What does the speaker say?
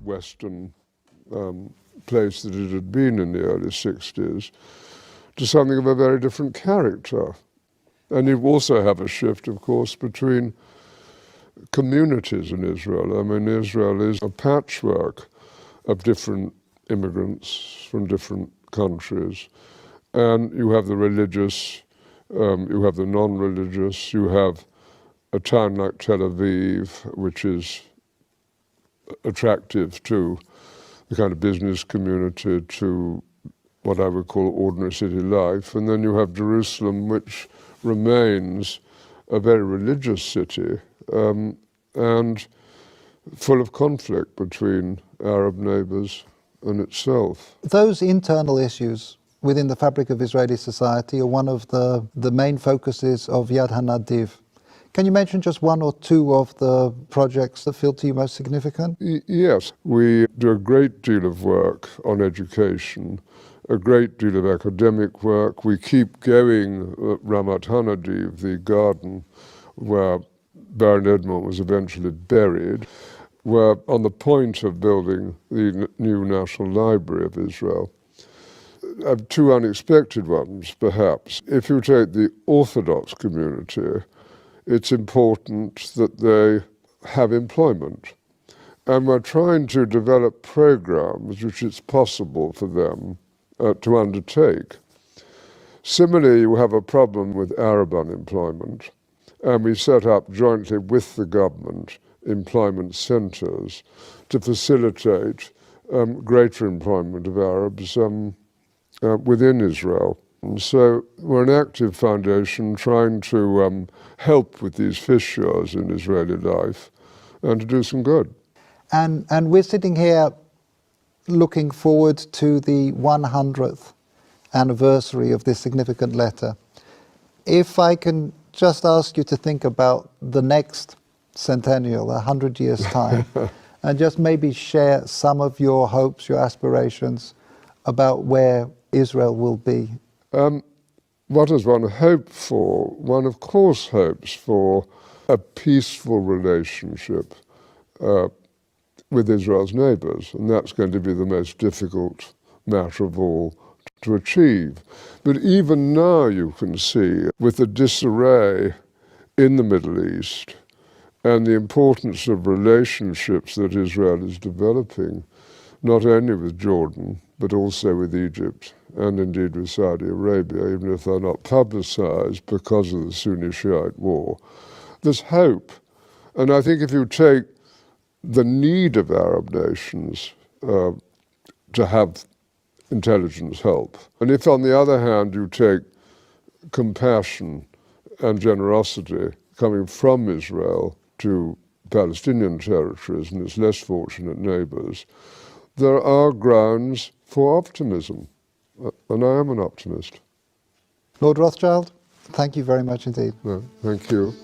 Western place that it had been in the early 60s to something of a very different character. And you also have a shift, of course, between communities in Israel. I mean, Israel is a patchwork of different immigrants from different countries. And you have the religious, you have the non-religious, you have a town like Tel Aviv, which is attractive to the kind of business community, to what I would call ordinary city life. And then you have Jerusalem, which remains a very religious city and full of conflict between Arab neighbors and itself. Those internal issues within the fabric of Israeli society are one of the main focuses of Yad HaNadiv. Can you mention just one or two of the projects that feel to you most significant? Yes, we do a great deal of work on education, a great deal of academic work. We keep going at Ramat HaNadiv, the garden where Baron Edmond was eventually buried. We're on the point of building the new National Library of Israel. Two unexpected ones, perhaps. If you take the Orthodox community, it's important that they have employment. And we're trying to develop programs which it's possible for them to undertake. Similarly, you have a problem with Arab unemployment, and we set up jointly with the government employment centres to facilitate greater employment of Arabs within Israel. And so we're an active foundation trying to help with these fissures in Israeli life and to do some good. And we're sitting here looking forward to the 100th anniversary of this significant letter. If I can just ask you to think about the next centennial, 100 years' time, and just maybe share some of your hopes, your aspirations about where Israel will be. What does one hope for? One, of course, hopes for a peaceful relationship with Israel's neighbors, and that's going to be the most difficult matter of all to achieve. But even now you can see, with the disarray in the Middle East and the importance of relationships that Israel is developing, not only with Jordan, but also with Egypt and indeed with Saudi Arabia, even if they're not publicized because of the Sunni-Shiite war. There's hope. And I think if you take the need of Arab nations to have intelligence help, and if on the other hand you take compassion and generosity coming from Israel to Palestinian territories and its less fortunate neighbors, there are grounds for optimism, and I am an optimist. Lord Rothschild, thank you very much indeed. No, thank you.